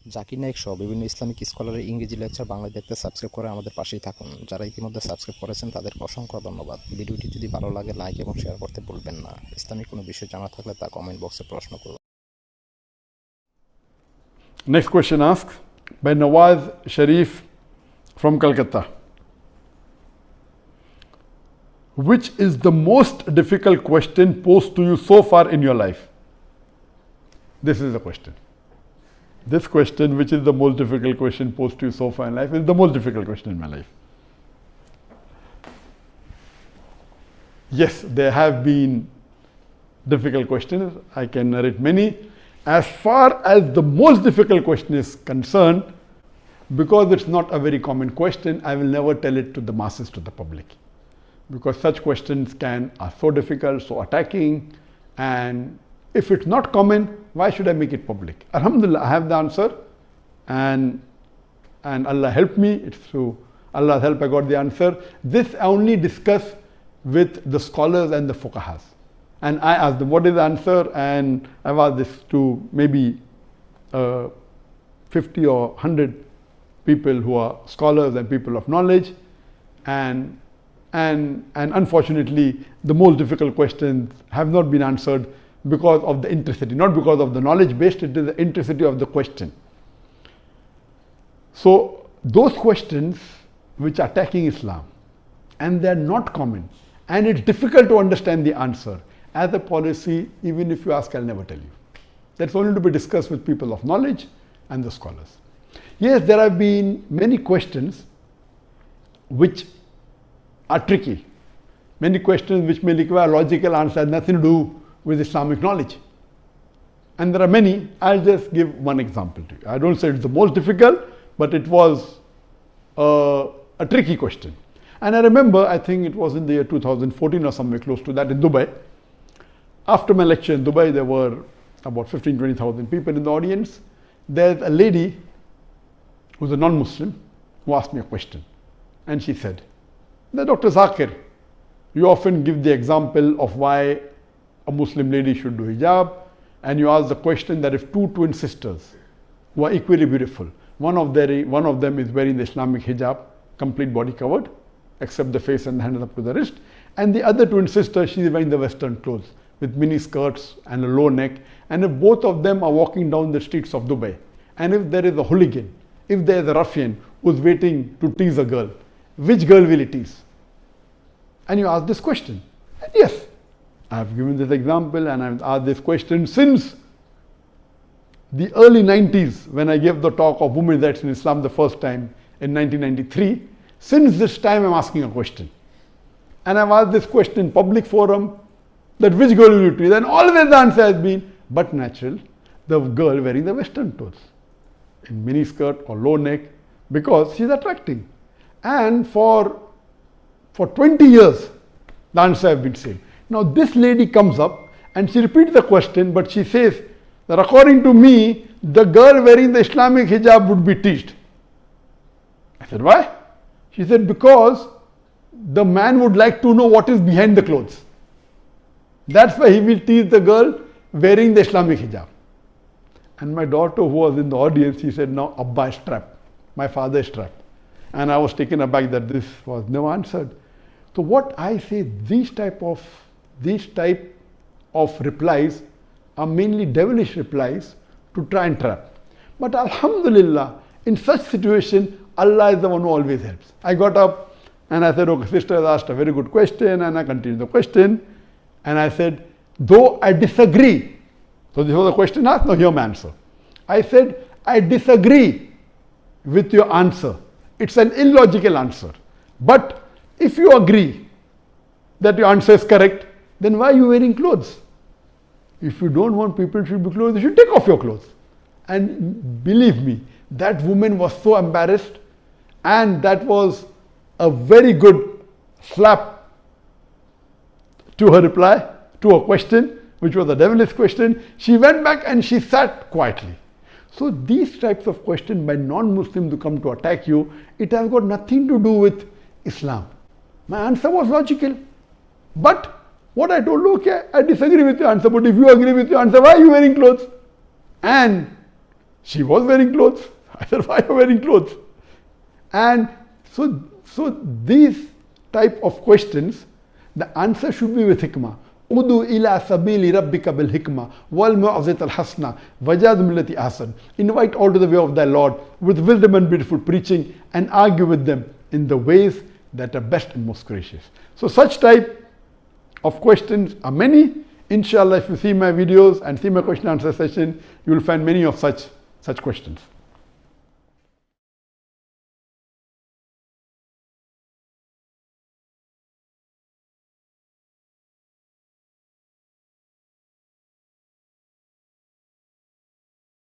জাকির নায়েক সহ বিভিন্ন ইসলামিক স্কলারের ইংরেজি লেকচার বাংলায় দেখতে সাবস্ক্রাইব করে আমাদের পাশেই থাকুন। যারা ইতিমধ্যে সাবস্ক্রাইব করেছেন তাদেরকে অসংখ্য ধন্যবাদ। ভিডিওটি যদি ভালো লাগে লাইক এবং শেয়ার করতে ভুলবেন না। ইসলামিক কোনো বিষয় জানা থাকলে তা কমেন্ট বক্সে প্রশ্ন করুন। Next question asked by Nawaz Sharif from Calcutta. Which is the most difficult question posed to you so far in your life? This is the question. This question, which is the most difficult question posed to you so far in life, is the most difficult question in my life. Yes, there have been difficult questions. I can narrate many. As far as the most difficult question is concerned, because it's not a very common question, I will never tell it to the masses, to the public. Because such questions are so difficult, so attacking, and if it's not common, why should I make it public? Alhamdulillah, I have the answer, and Allah helped me. It's through Allah's help I got the answer. This I only discuss with the scholars and the fuqahas. And I asked them, what is the answer? And I've asked this to maybe 50 or 100 people who are scholars and people of knowledge. And unfortunately, the most difficult questions have not been answered because of the intricity, not because of the knowledge based, it is the intricity of the question. So those questions which are attacking Islam, and they are not common, and it's difficult to understand the answer. As a policy, even if you ask, I'll never tell you. That's only to be discussed with people of knowledge and the scholars. Yes, there have been many questions which are tricky. Many questions which may require logical answer, nothing to do with Islamic knowledge. And there are many. I'll just give one example to you. I don't say it's the most difficult, but it was a tricky question. And I remember, I think it was in the year 2014 or somewhere close to that in Dubai. After my lecture in Dubai, there were about 15,000-20,000 people in the audience. There's a lady who's a non-Muslim who asked me a question. And she said, Dr. Zakir, you often give the example of why a Muslim lady should do hijab, and you ask the question that if two twin sisters who are equally beautiful, one of them is wearing the Islamic hijab, complete body covered, except the face and the hands up to the wrist, and the other twin sister, she's wearing the Western clothes with mini skirts and a low neck, and if both of them are walking down the streets of Dubai, and if there is a hooligan, if there is a ruffian who's waiting to tease a girl, which girl will he tease? And you ask this question. And yes, I have given this example and I've asked this question since the early 90s when I gave the talk of women's rights in Islam the first time in 1993. Since this time I'm asking a question. And I've asked this question in public forum that which girl will you tease? And always the answer has been, but natural, the girl wearing the Western clothes in mini skirt or low neck because she's attracting. And for 20 years, the answer has been same. Now this lady comes up and she repeats the question, but she says that according to me, the girl wearing the Islamic hijab would be teased. I said, why? She said, because the man would like to know what is behind the clothes. That's why he will tease the girl wearing the Islamic hijab. And my daughter who was in the audience, she said, now Abba is trapped. My father is trapped. And I was taken aback that this was never answered. So what I say, these type of replies are mainly devilish replies to try and trap. But Alhamdulillah, in such situation, Allah is the one who always helps. I got up and I said, okay, sister has asked a very good question, and I continued the question. And I said, though I disagree. So this was a question asked, now hear my answer. I said, I disagree with your answer. It's an illogical answer. But if you agree that your answer is correct, then why are you wearing clothes? If you don't want people to be clothes, you should take off your clothes. And believe me, that woman was so embarrassed, and that was a very good slap to her reply, to her question, which was a devilish question. She went back and she sat quietly. So these types of questions by non-Muslims who come to attack you, it has got nothing to do with Islam. My answer was logical. But what I told, okay, I disagree with your answer, but if you agree with your answer, why are you wearing clothes? And She was wearing clothes. I said, why are you wearing clothes? And so these type of questions, the answer should be with hikmah. Udu ila sabili rabbika bil hikmah wal mu'azit al hasna wajad millati ahsan. Invite all to the way of thy Lord with wisdom and beautiful preaching, and argue with them in the ways that are best and most gracious. So such type of questions are many. Inshallah, if you see my videos and see my question answer session, you will find many of such questions.